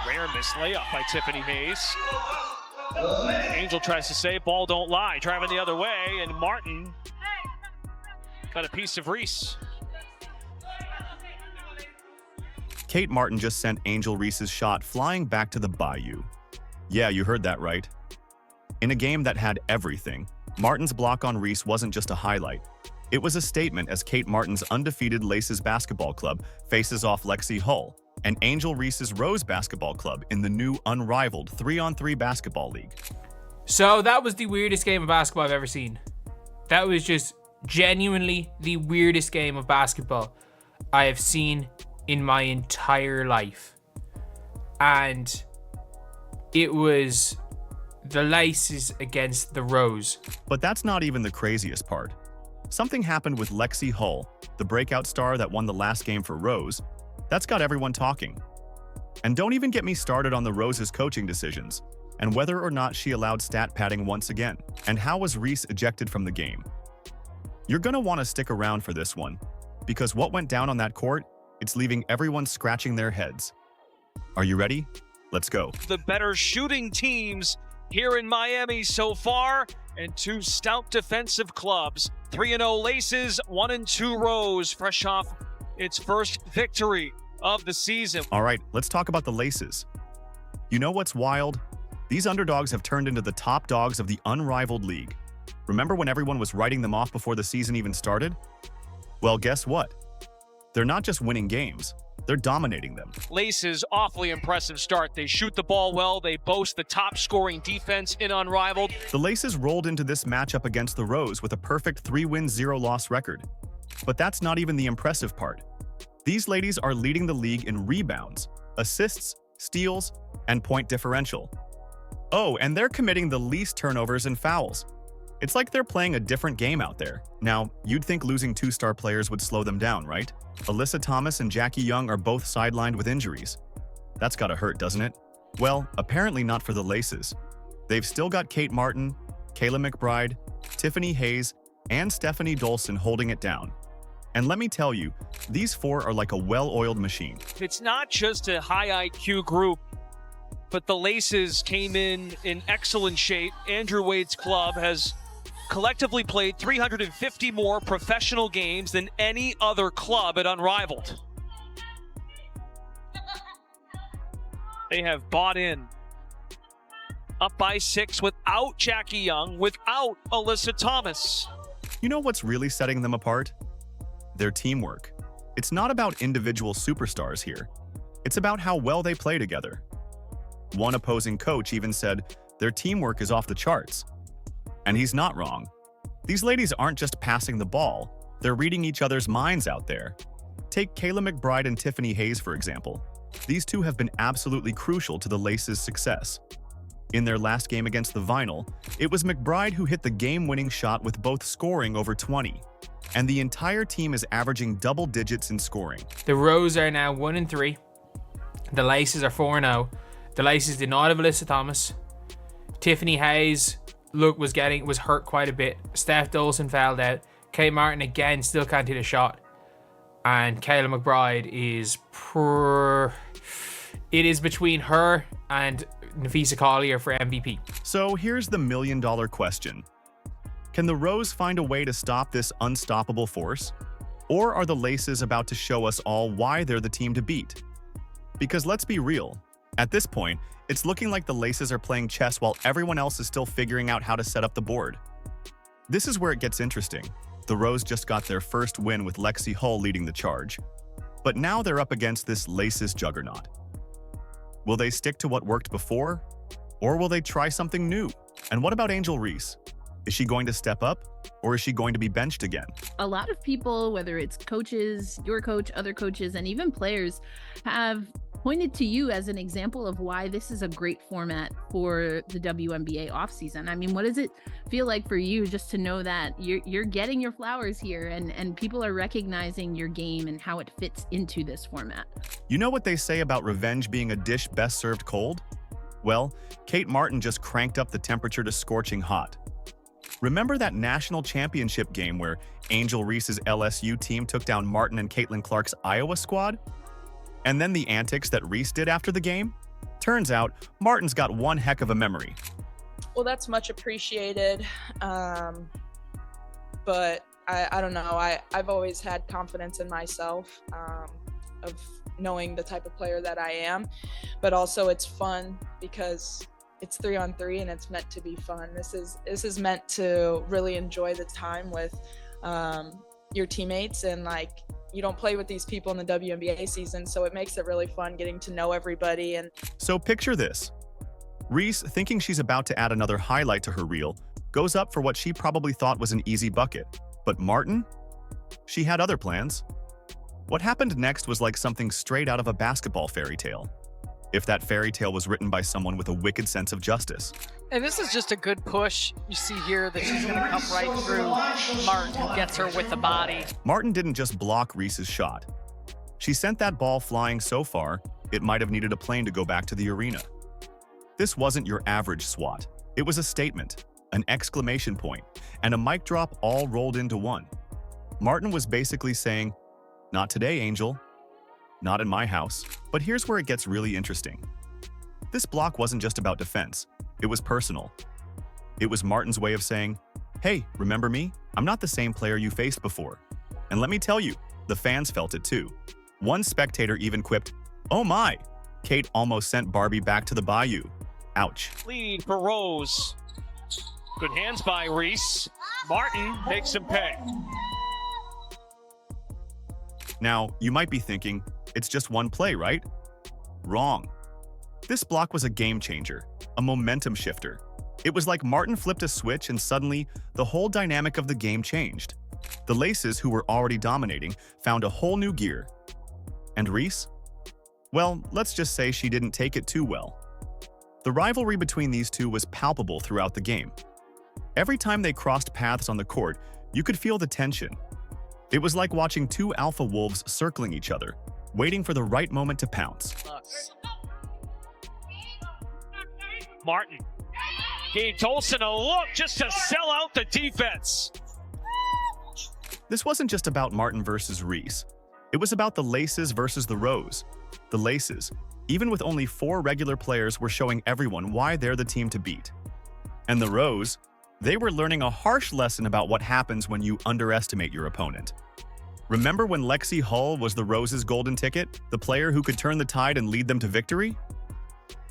Rare missed layup by Tiffany Hayes. Angel tries to say, ball don't lie, driving the other way, and Martin got a piece of Reese. Kate Martin just sent Angel Reese's shot flying back to the Bayou. Yeah, you heard that right. In a game that had everything, Martin's block on Reese wasn't just a highlight. It was a statement as Kate Martin's undefeated Laces basketball club faces off Lexie Hull and Angel Reese's Rose basketball club in the new Unrivaled 3-on-3 basketball league. So that was the weirdest game of basketball I've ever seen. That was just genuinely the weirdest game of basketball I have seen in my entire life. And it was the Laces against the Rose. But that's not even the craziest part. Something happened with Lexie Hull, the breakout star that won the last game for Rose. That's got everyone talking. And don't even get me started on the Rose's coaching decisions, and whether or not she allowed stat padding once again, and how was Reese ejected from the game. You're gonna want to stick around for this one, because what went down on that court, it's leaving everyone scratching their heads. Are you ready? Let's go. The better shooting teams here in Miami so far, and two stout defensive clubs. 3-0 Laces, 1-2 Rose, fresh off its first victory of the season. All right, let's talk about the Laces. You know what's wild? These underdogs have turned into the top dogs of the Unrivaled league. Remember when everyone was writing them off before the season even started? Well, guess what? They're not just winning games, they're dominating them. Laces, awfully impressive start. They shoot the ball well. They boast the top scoring defense in Unrivaled. The Laces rolled into this matchup against the Rose with a perfect 3-win, 0-loss record. But that's not even the impressive part. These ladies are leading the league in rebounds, assists, steals, and point differential. Oh, and they're committing the least turnovers and fouls. It's like they're playing a different game out there. Now, you'd think losing two-star players would slow them down, right? Alyssa Thomas and Jackie Young are both sidelined with injuries. That's gotta hurt, doesn't it? Well, apparently not for the Laces. They've still got Kate Martin, Kayla McBride, Tiffany Hayes, and Stephanie Dolson holding it down. And let me tell you, these four are like a well-oiled machine. It's not just a high IQ group, but the Laces came in excellent shape. Andrew Wade's club has collectively played 350 more professional games than any other club at Unrivaled. They have bought in. Up by 6 without Jackie Young, without Alyssa Thomas. You know what's really setting them apart? Their teamwork. It's not about individual superstars here. It's about how well they play together. One opposing coach even said their teamwork is off the charts. And he's not wrong. These ladies aren't just passing the ball, they're reading each other's minds out there. Take Kayla McBride and Tiffany Hayes, for example. These two have been absolutely crucial to the Laces' success. In their last game against the Vinyl, it was McBride who hit the game-winning shot with both scoring over 20. And the entire team is averaging double digits in scoring. The Rose are now 1-3. The Laces are 4-0. The Laces did not have Alyssa Thomas. Tiffany Hayes was hurt quite a bit. Steph Dolson fouled out. Kate Martin again still can't hit a shot. And Kayla McBride it is between her and Nafisa Collier for MVP. So here's the million-dollar question. Can the Rose find a way to stop this unstoppable force? Or are the Laces about to show us all why they're the team to beat? Because let's be real, at this point, it's looking like the Laces are playing chess while everyone else is still figuring out how to set up the board. This is where it gets interesting. The Rose just got their first win with Lexie Hull leading the charge. But now they're up against this Laces juggernaut. Will they stick to what worked before? Or will they try something new? And what about Angel Reese? Is she going to step up, or is she going to be benched again? A lot of people, whether it's coaches, your coach, other coaches, and even players, have pointed to you as an example of why this is a great format for the WNBA offseason. I mean, what does it feel like for you just to know that you're getting your flowers here and people are recognizing your game and how it fits into this format? You know what they say about revenge being a dish best served cold? Well, Kate Martin just cranked up the temperature to scorching hot. Remember that national championship game where Angel Reese's LSU team took down Martin and Caitlin Clark's Iowa squad? And then the antics that Reese did after the game? Turns out, Martin's got one heck of a memory. Well, that's much appreciated. But I don't know. I've always had confidence in myself, of knowing the type of player that I am. But also it's fun because it's 3-on-3 and it's meant to be fun. This is meant to really enjoy the time with your teammates, and like, you don't play with these people in the WNBA season, so it makes it really fun getting to know everybody. And So picture this. Reese, thinking she's about to add another highlight to her reel, goes up for what she probably thought was an easy bucket. But Martin? She had other plans. What happened next was like something straight out of a basketball fairy tale. If that fairy tale was written by someone with a wicked sense of justice. And this is just a good push. You see here that she's going to come right through Martin, who gets her with the body. Martin didn't just block Reese's shot. She sent that ball flying so far, it might have needed a plane to go back to the arena. This wasn't your average swat. It was a statement, an exclamation point, and a mic drop all rolled into one. Martin was basically saying, "Not today, Angel. Not in my house." But here's where it gets really interesting. This block wasn't just about defense. It was personal. It was Martin's way of saying, "Hey, remember me? I'm not the same player you faced before." And let me tell you, the fans felt it too. One spectator even quipped, "Oh my, Kate almost sent Barbie back to the Bayou." Ouch. Lead for Rose. Good hands by Reese. Martin makes him pay. Now, you might be thinking, it's just one play, right? Wrong. This block was a game changer, a momentum shifter. It was like Martin flipped a switch and suddenly, the whole dynamic of the game changed. The Laces, who were already dominating, found a whole new gear. And Reese? Well, let's just say she didn't take it too well. The rivalry between these two was palpable throughout the game. Every time they crossed paths on the court, you could feel the tension. It was like watching two alpha wolves circling each other, waiting for the right moment to pounce. Martin gave Tolson a look just to sell out the defense. This wasn't just about Martin versus Reese. It was about the Laces versus the Rose. The Laces, even with only 4 regular players, were showing everyone why they're the team to beat. And the Rose, they were learning a harsh lesson about what happens when you underestimate your opponent. Remember when Lexie Hull was the Rose's golden ticket, the player who could turn the tide and lead them to victory?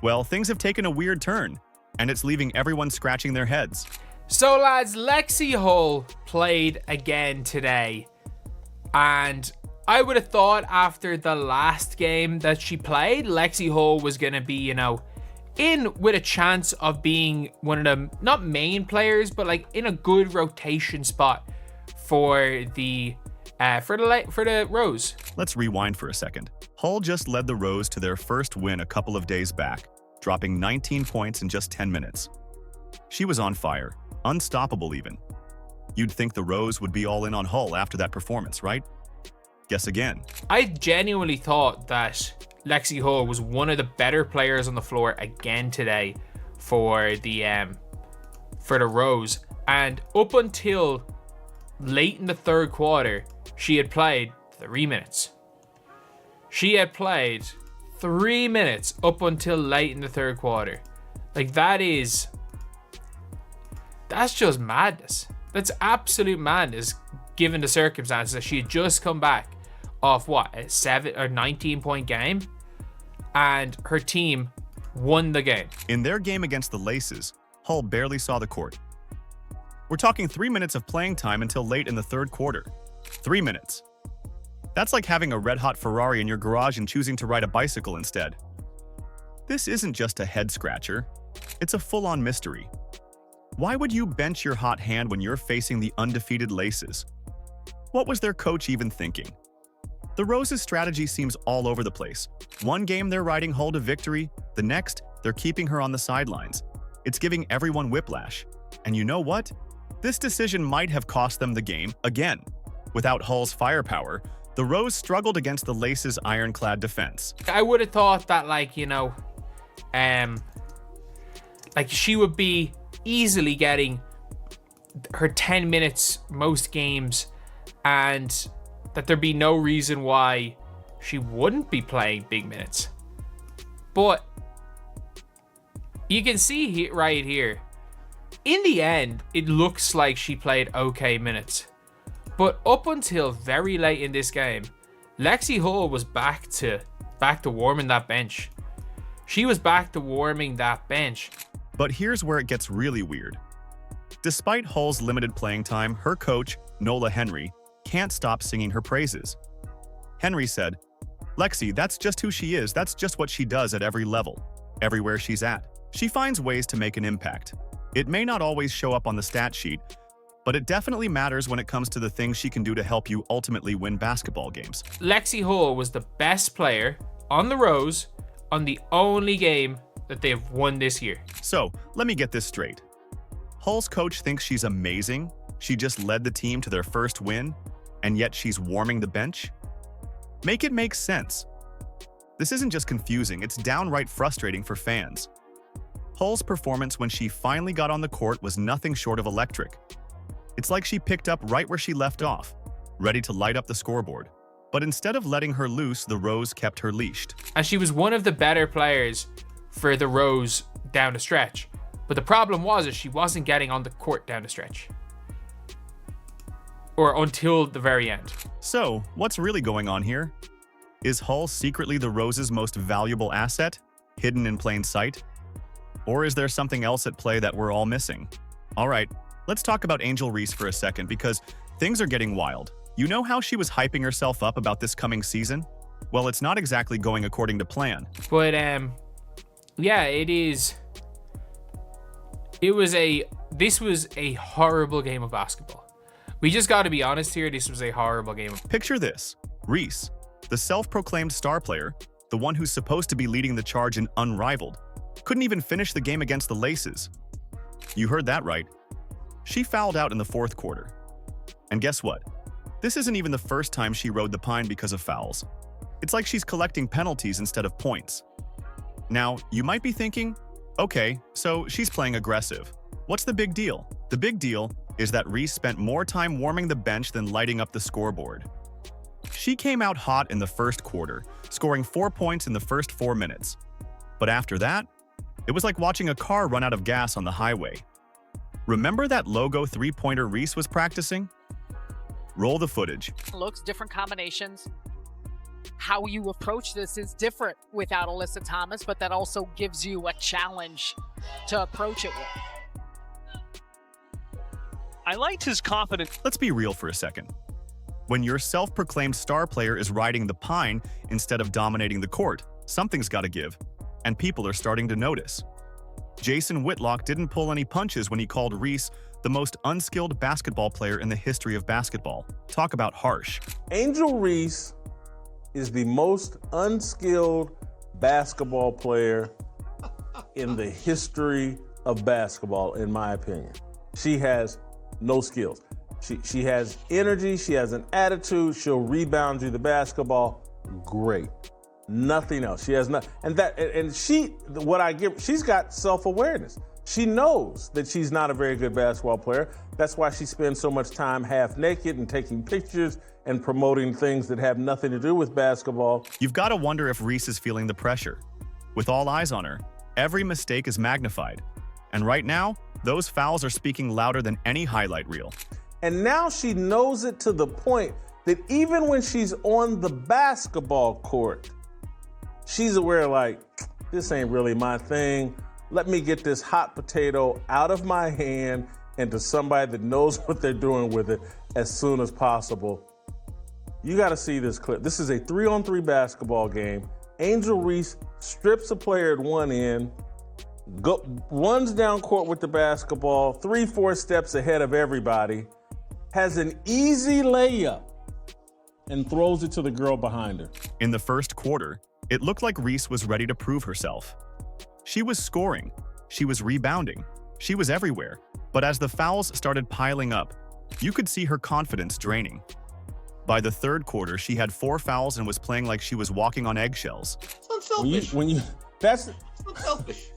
Well, things have taken a weird turn, and it's leaving everyone scratching their heads. So lads, Lexie Hull played again today, and I would have thought after the last game that she played, Lexie Hull was going to be, in with a chance of being one of the, not main players, but like in a good rotation spot for the Rose. Let's rewind for a second. Hull just led the Rose to their first win a couple of days back, dropping 19 points in just 10 minutes. She was on fire, unstoppable even. You'd think the Rose would be all in on Hull after that performance, right? Guess again. I genuinely thought that Lexie Hull was one of the better players on the floor again today for the Rose, and up until late in the third quarter, she had played 3 minutes. She had played 3 minutes up until late in the third quarter. Like, that's just madness. That's absolute madness, given the circumstances that she had just come back off a 7 or 19 point game, and her team won the game. In their game against the Laces, Hull barely saw the court. We're talking 3 minutes of playing time until late in the third quarter. 3 minutes. That's like having a red-hot Ferrari in your garage and choosing to ride a bicycle instead. This isn't just a head-scratcher. It's a full-on mystery. Why would you bench your hot hand when you're facing the undefeated Laces? What was their coach even thinking? The Rose's strategy seems all over the place. One game they're riding Hull to victory, the next, they're keeping her on the sidelines. It's giving everyone whiplash. And you know what? This decision might have cost them the game again. Without Hull's firepower, the Rose struggled against the Laces' ironclad defense. I would have thought that, she would be easily getting her 10 minutes most games, and that there'd be no reason why she wouldn't be playing big minutes. But You can see right here. In the end, it looks like she played okay minutes. But up until very late in this game, Lexie Hull was back to warming that bench. She was back to warming that bench. But here's where it gets really weird. Despite Hull's limited playing time, her coach, Nola Henry, can't stop singing her praises. Henry said, "Lexie, that's just who she is. That's just what she does at every level, everywhere she's at. She finds ways to make an impact. It may not always show up on the stat sheet, but it definitely matters when it comes to the things she can do to help you ultimately win basketball games." Lexie Hull was the best player on the Rose on the only game that they've won this year. So, let me get this straight. Hull's coach thinks she's amazing, she just led the team to their first win, and yet she's warming the bench? Make it make sense. This isn't just confusing, it's downright frustrating for fans. Hull's performance when she finally got on the court was nothing short of electric. It's like she picked up right where she left off, ready to light up the scoreboard. But instead of letting her loose, the Rose kept her leashed. And she was one of the better players for the Rose down the stretch. But the problem was that she wasn't getting on the court down the stretch. Or until the very end. So, what's really going on here? Is Hull secretly the Rose's most valuable asset, hidden in plain sight? Or is there something else at play that we're all missing? All right, let's talk about Angel Reese for a second because things are getting wild. You know how she was hyping herself up about this coming season? Well, it's not exactly going according to plan. But yeah, it is. This was a horrible game of basketball. We just got to be honest here, this was a horrible game. Picture this. Reese, the self-proclaimed star player, the one who's supposed to be leading the charge in Unrivaled, couldn't even finish the game against the Laces. You heard that right. She fouled out in the fourth quarter. And guess what? This isn't even the first time she rode the pine because of fouls. It's like she's collecting penalties instead of points. Now, you might be thinking, okay, so she's playing aggressive. What's the big deal? The big deal is that Reese spent more time warming the bench than lighting up the scoreboard. She came out hot in the first quarter, scoring 4 points in the first 4 minutes. But after that, it was like watching a car run out of gas on the highway. Remember that logo three-pointer Reese was practicing? Roll the footage. Looks, different combinations. How you approach this is different without Alyssa Thomas, but that also gives you a challenge to approach it with. I liked his confidence. Let's be real for a second. When your self-proclaimed star player is riding the pine instead of dominating the court, something's got to give, and people are starting to notice. Jason Whitlock didn't pull any punches when he called Reese the most unskilled basketball player in the history of basketball. Talk about harsh. Angel Reese is the most unskilled basketball player in the history of basketball, in my opinion. She has no skills. She has energy, she has an attitude, she'll rebound you the basketball. Great. Nothing else. She has nothing. She's got self-awareness. She knows that she's not a very good basketball player. That's why she spends so much time half naked and taking pictures and promoting things that have nothing to do with basketball. You've got to wonder if Reese is feeling the pressure. With all eyes on her, every mistake is magnified. And right now, those fouls are speaking louder than any highlight reel. And now she knows it to the point that even when she's on the basketball court, she's aware, like, this ain't really my thing. Let me get this hot potato out of my hand and to somebody that knows what they're doing with it as soon as possible. You got to see this clip. This is a 3-on-3 basketball game. Angel Reese strips a player at one end, runs down court with the basketball, 3-4 steps ahead of everybody, has an easy layup, and throws it to the girl behind her. In the first quarter, it looked like Reese was ready to prove herself. She was scoring, she was rebounding, she was everywhere. But as the fouls started piling up, you could see her confidence draining. By the third quarter, she had 4 fouls and was playing like she was walking on eggshells. It's unselfish. That's unselfish.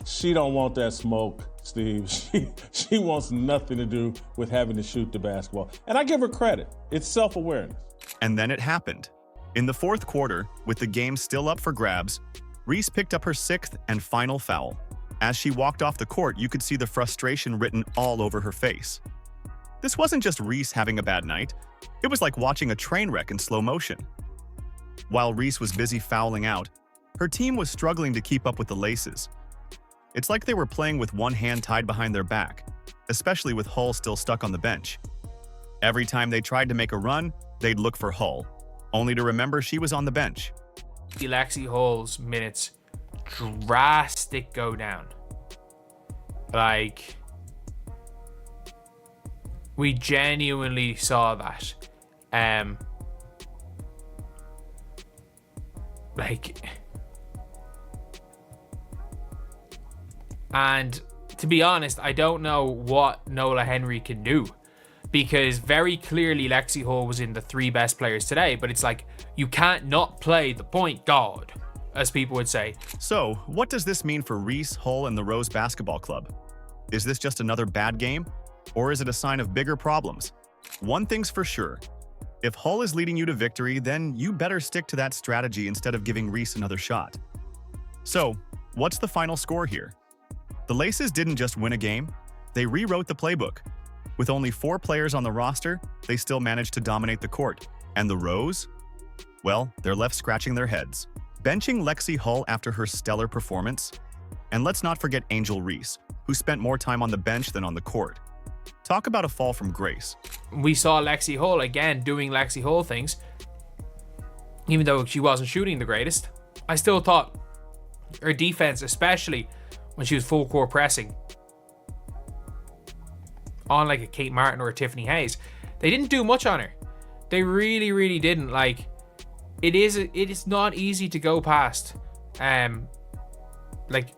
She don't want that smoke, Steve. She wants nothing to do with having to shoot the basketball. And I give her credit. It's self-awareness. And then it happened. In the fourth quarter, with the game still up for grabs, Reese picked up her 6th and final foul. As she walked off the court, you could see the frustration written all over her face. This wasn't just Reese having a bad night. It was like watching a train wreck in slow motion. While Reese was busy fouling out, her team was struggling to keep up with the Laces. It's like they were playing with one hand tied behind their back, especially with Hull still stuck on the bench. Every time they tried to make a run, they'd look for Hull, only to remember she was on the bench. Lexie Hull's minutes drastic go down. Like, we genuinely saw that. And to be honest, I don't know what Nola Henry can do, because very clearly Lexie Hull was in the 3 best players today, but it's like, you can't not play the point guard, as people would say. So, what does this mean for Reese, Hull, and the Rose Basketball Club? Is this just another bad game? Or is it a sign of bigger problems? One thing's for sure. If Hull is leading you to victory, then you better stick to that strategy instead of giving Reese another shot. So, what's the final score here? The Laces didn't just win a game, they rewrote the playbook. With only 4 players on the roster, they still managed to dominate the court. And the Rose? Well, they're left scratching their heads. Benching Lexie Hull after her stellar performance? And let's not forget Angel Reese, who spent more time on the bench than on the court. Talk about a fall from grace. We saw Lexie Hull again doing Lexie Hull things. Even though she wasn't shooting the greatest, I still thought her defense, especially when she was full court pressing on like a Kate Martin or a Tiffany Hayes, they didn't do much on her. They really didn't. Like, it is not easy to go past like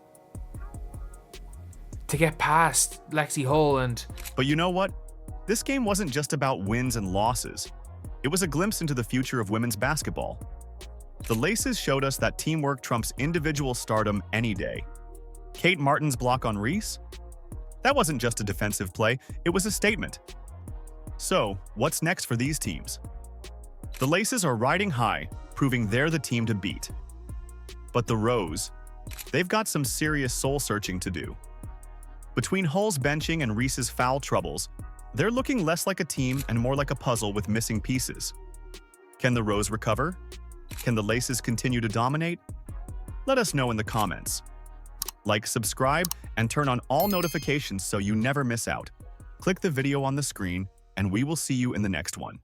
to get past Lexie Hull. And but you know what? This game wasn't just about wins and losses. It was a glimpse into the future of women's basketball. The Laces showed us that teamwork trumps individual stardom any day. Kate Martin's block on Reese? That wasn't just a defensive play, it was a statement. So, what's next for these teams? The Laces are riding high, proving they're the team to beat. But the Rose, they've got some serious soul-searching to do. Between Hull's benching and Reese's foul troubles, they're looking less like a team and more like a puzzle with missing pieces. Can the Rose recover? Can the Laces continue to dominate? Let us know in the comments. Like, subscribe, and turn on all notifications so you never miss out. Click the video on the screen, and we will see you in the next one.